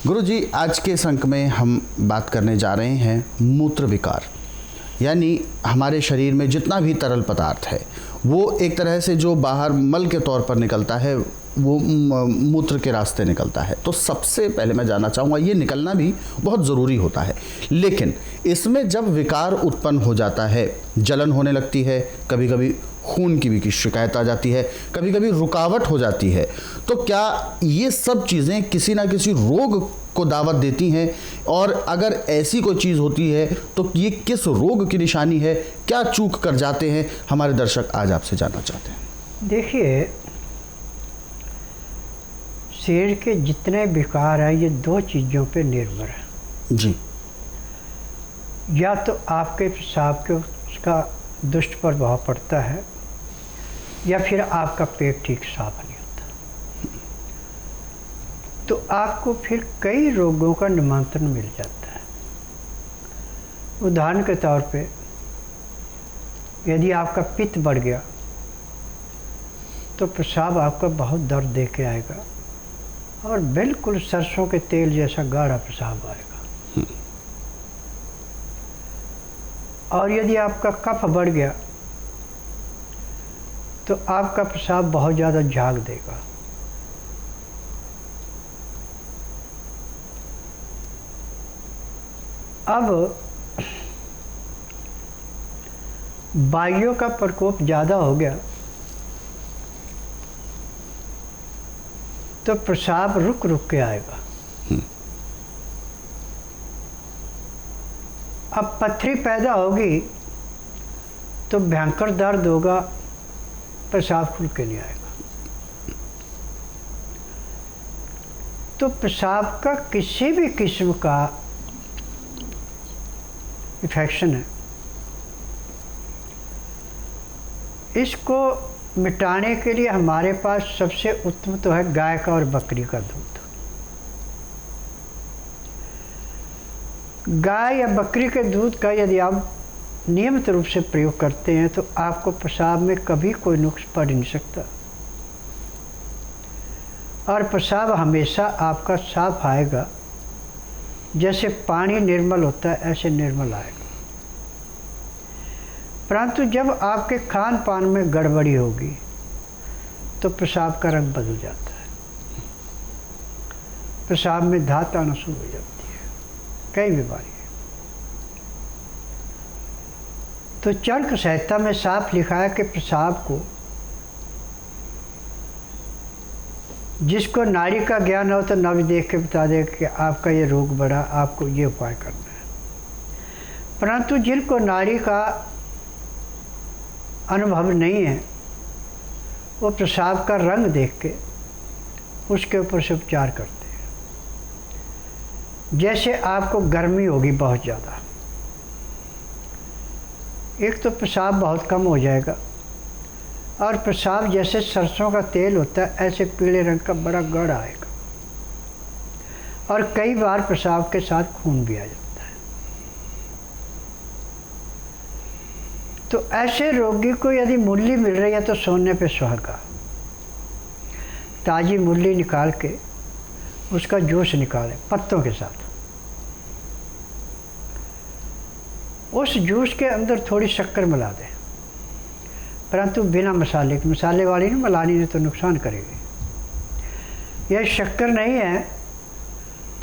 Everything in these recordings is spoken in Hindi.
गुरुजी, आज के इस अंक में हम बात करने जा रहे हैं मूत्र विकार, यानी हमारे शरीर में जितना भी तरल पदार्थ है वो एक तरह से जो बाहर मल के तौर पर निकलता है वो मूत्र के रास्ते निकलता है। तो सबसे पहले मैं जानना चाहूँगा, ये निकलना भी बहुत ज़रूरी होता है, लेकिन इसमें जब विकार उत्पन्न हो जाता है, जलन होने लगती है, कभी कभी खून की भी की शिकायत आ जाती है, कभी कभी रुकावट हो जाती है, तो क्या ये सब चीज़ें किसी ना किसी रोग को दावत देती हैं? और अगर ऐसी कोई चीज़ होती है तो ये किस रोग की निशानी है? क्या चूक कर जाते हैं हमारे दर्शक, आज आपसे जानना चाहते हैं। देखिए, शरीर के जितने विकार हैं ये दो चीज़ों पे निर्भर है जी। या तो आपके पेशाब के उसका दुष्ट प्रभाव पड़ता है या फिर आपका पेट ठीक साफ नहीं होता, तो आपको फिर कई रोगों का निमंत्रण मिल जाता है। उदाहरण के तौर पे, यदि आपका पित्त बढ़ गया तो पेशाब आपका बहुत दर्द दे के आएगा और बिल्कुल सरसों के तेल जैसा गाढ़ा पेशाब आएगा। और यदि आपका कफ बढ़ गया तो आपका पेशाब बहुत ज़्यादा झाग देगा। अब वायुओं का प्रकोप ज़्यादा हो गया तो पेशाब रुक रुक के आएगा। अब पथरी पैदा होगी तो भयंकर दर्द होगा, पेशाब खुल के नहीं आएगा। तो पेशाब का किसी भी किस्म का इन्फेक्शन है, इसको मिटाने के लिए हमारे पास सबसे उत्तम तो है गाय का और बकरी का दूध। गाय या बकरी के दूध का यदि आप नियमित रूप से प्रयोग करते हैं तो आपको पेशाब में कभी कोई नुक्स पड़ नहीं सकता और पेशाब हमेशा आपका साफ आएगा। जैसे पानी निर्मल होता है ऐसे निर्मल आएगा। परंतु जब आपके खान पान में गड़बड़ी होगी तो पेशाब का रंग बदल जाता है, पेशाब में धात आना शुरू हो जाती है, कई बीमारी है। तो चरक संहिता में साफ लिखा है कि पेशाब को, जिसको नाड़ी का ज्ञान हो तो नाड़ी देख के बता दे कि आपका ये रोग बढ़ा, आपको ये उपाय करना है। परंतु जिनको नाड़ी का अनुभव नहीं है वो पेशाब का रंग देख के उसके ऊपर से उपचार करते हैं। जैसे आपको गर्मी होगी बहुत ज़्यादा, एक तो पेशाब बहुत कम हो जाएगा और पेशाब जैसे सरसों का तेल होता है ऐसे पीले रंग का बड़ा गढ़ आएगा और कई बार पेशाब के साथ खून भी आ जाता है। तो ऐसे रोगी को यदि मूली मिल रही है तो सोने पे सुहागा। ताज़ी मूली निकाल के उसका जूस निकालें पत्तों के साथ, उस जूस के अंदर थोड़ी शक्कर मिला दें, परंतु बिना मसाले के। मसाले वाली नहीं मिलानी, नहीं तो नुकसान करेगी। यह शक्कर नहीं है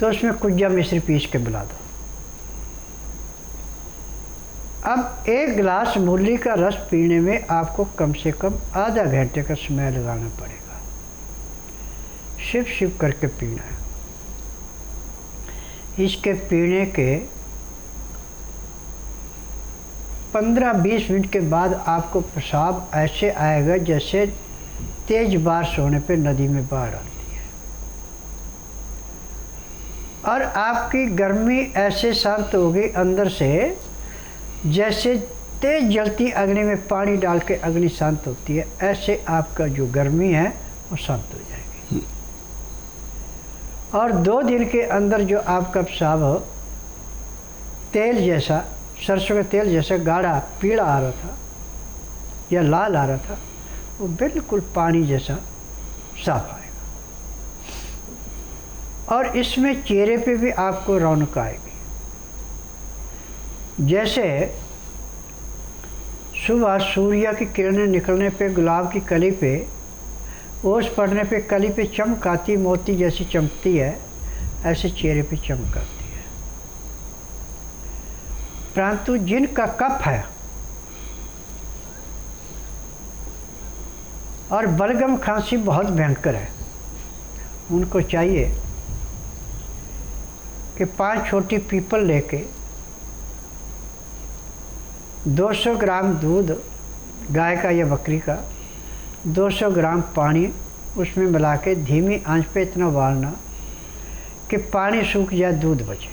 तो उसमें कुज्जा मिश्री पीस के मिला दो। अब एक गिलास मूली का रस पीने में आपको कम से कम आधा घंटे का समय लगाना पड़ेगा। शिप शिप करके पीना है। इसके पीने के 15-20 मिनट के बाद आपको पेशाब ऐसे आएगा जैसे तेज बारिश होने पे नदी में बाढ़ आती है और आपकी गर्मी ऐसे शांत होगी अंदर से जैसे तेज जलती अग्नि में पानी डाल के अग्नि शांत होती है, ऐसे आपका जो गर्मी है वो शांत हो जाएगी। और 2 दिन के अंदर जो आपका पेशाब हो तेल जैसा, सरसों के तेल जैसा गाढ़ा पीला आ रहा था या लाल आ रहा था, वो बिल्कुल पानी जैसा साफ आएगा। और इसमें चेहरे पे भी आपको रौनक आएगी। जैसे सुबह सूर्य की किरणें निकलने पे गुलाब की कली पे ओस पड़ने पे कली पे चमक आती, मोती जैसी चमकती है, ऐसे चेहरे पे चमक आती है। परंतु जिनका कफ है और बलगम खांसी बहुत भयंकर है, उनको चाहिए कि 5 छोटी पीपल लेके 200 ग्राम दूध गाय का या बकरी का, 200 ग्राम पानी उसमें मिला के धीमी आंच पे इतना उबालना कि पानी सूख जाए, दूध बचे।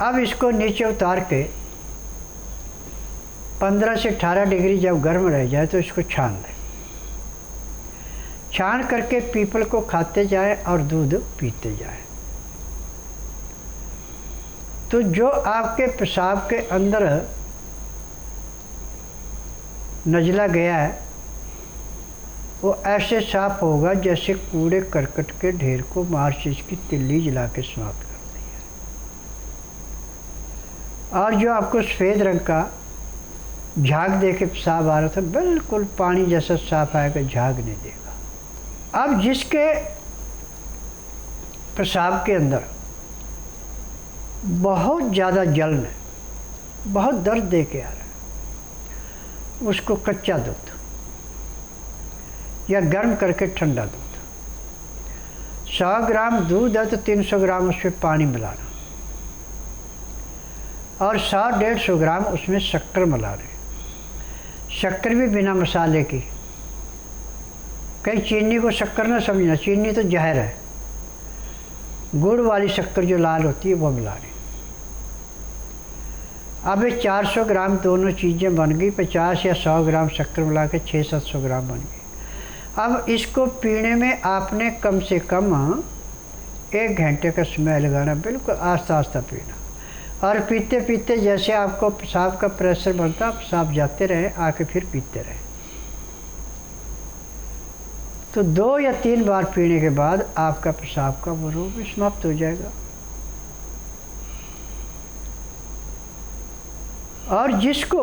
अब इसको नीचे उतार के 15 से 18 डिग्री जब गर्म रह जाए तो इसको छान दें। छान करके पीपल को खाते जाए और दूध पीते जाए। तो जो आपके पेशाब के अंदर नजला गया है वो ऐसे साफ होगा जैसे कूड़े करकट के ढेर को माचिस की तिल्ली जला के समाप्त करती है। और जो आपको सफ़ेद रंग का झाग दे के पेशाब आ रहा था, बिल्कुल पानी जैसा साफ आएगा, झाग नहीं देगा। अब जिसके पेशाब के अंदर बहुत ज़्यादा जलन है, बहुत दर्द दे के आ रहा है, उसको कच्चा दूध या गर्म करके ठंडा दूध, 100 ग्राम दूध है तो 300 ग्राम उसमें पानी मिलाना और 100-150 ग्राम उसमें शक्कर मिलाना। शक्कर भी बिना मसाले की, कई चीनी को शक्कर ना समझना, चीनी तो जहर है। गुड़ वाली शक्कर जो लाल होती है वो मिलानी। अब ये 400 ग्राम दोनों चीज़ें बन गई, 50 या 100 ग्राम शक्कर मिला के 600-700 ग्राम बन गई। अब इसको पीने में आपने कम से कम 1 घंटे का समय लगाना, बिल्कुल आस्ता आस्ता पीना। और पीते पीते जैसे आपको पेशाब का प्रेशर बढ़ता, पेशाब जाते रहे, आके फिर पीते रहे। तो 2 या 3 बार पीने के बाद आपका पेशाब का वो रोग भी समाप्त हो जाएगा। और जिसको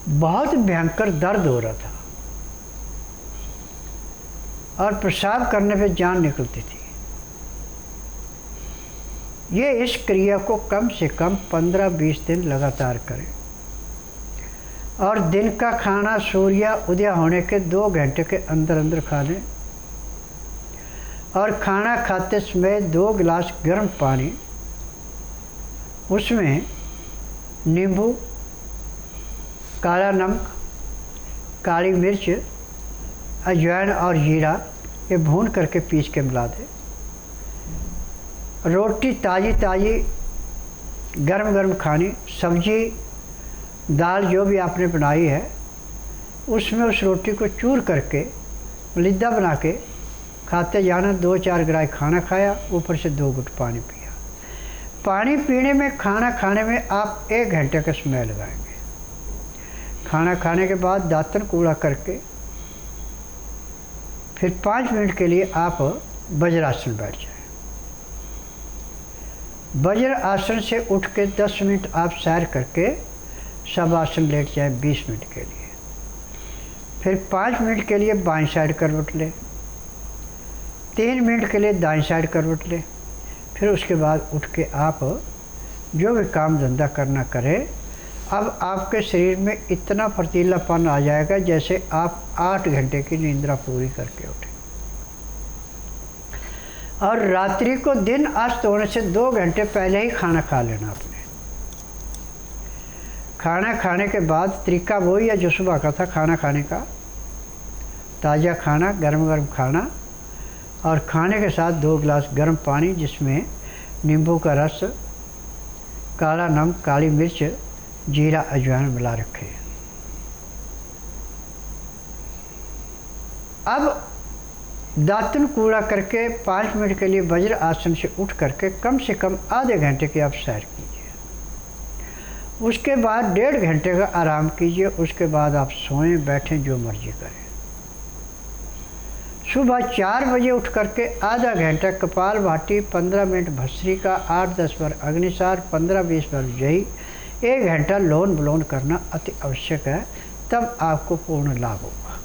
बहुत भयंकर दर्द हो रहा था और पेशाब करने पे जान निकलती थी, ये इस क्रिया को कम से कम 15-20 दिन लगातार करें। और दिन का खाना सूर्य उदय होने के 2 घंटे के अंदर अंदर खा लें। और खाना खाते समय 2 गिलास गर्म पानी, उसमें नींबू, काला नमक, काली मिर्च, अजवाइन और जीरा ये भून करके पीस के मिला दें। रोटी ताज़ी ताज़ी गरम गरम खानी, सब्जी दाल जो भी आपने बनाई है उसमें उस रोटी को चूर करके लिद्दा बना के खाते जाना। 2-4 ग्रास खाना खाया, ऊपर से 2 घुट पानी पिया। पानी पीने में, खाना खाने में आप 1 घंटे का समय लगाएंगे। खाना खाने के बाद दातन कूड़ा करके फिर 5 मिनट के लिए आप वज्रासन बैठ जाएं। वज्र आसन से उठ के 10 मिनट आप सैर करके सब आसन लेट जाए 20 मिनट के लिए। फिर 5 मिनट के लिए बाईं साइड करवट ले, 3 मिनट के लिए दाईं साइड करवट ले। फिर उसके बाद उठ के आप जो भी काम धंधा करना करें। अब आपके शरीर में इतना फर्तीलापन आ जाएगा जैसे आप 8 घंटे की निंद्रा पूरी करके उठे। और रात्रि को दिन अस्त होने से 2 घंटे पहले ही खाना खा लेना आपने। खाना खाने के बाद तरीका वही है जो सुबह का था खाना खाने का, ताज़ा खाना, गर्म गर्म खाना। और खाने के साथ 2 गिलास गर्म पानी जिसमें नींबू का रस, काला नमक, काली मिर्च, जीरा, अजवाइन मिला रखे। अब दातन कूड़ा करके 5 मिनट के लिए वज्र आसन से उठ करके कम से कम आधे घंटे की आप सैर कीजिए। उसके बाद 1.5 घंटे का आराम कीजिए। उसके बाद आप सोएं, बैठें, जो मर्जी करें। सुबह 4 बजे उठ करके आधा घंटा कपालभाति, 15 मिनट भस्त्रिका, 8-10 बार अग्निसार, 15-20 बार जही, 1 घंटा लोन विलोम करना अति आवश्यक है। तब आपको पूर्ण लाभ होगा।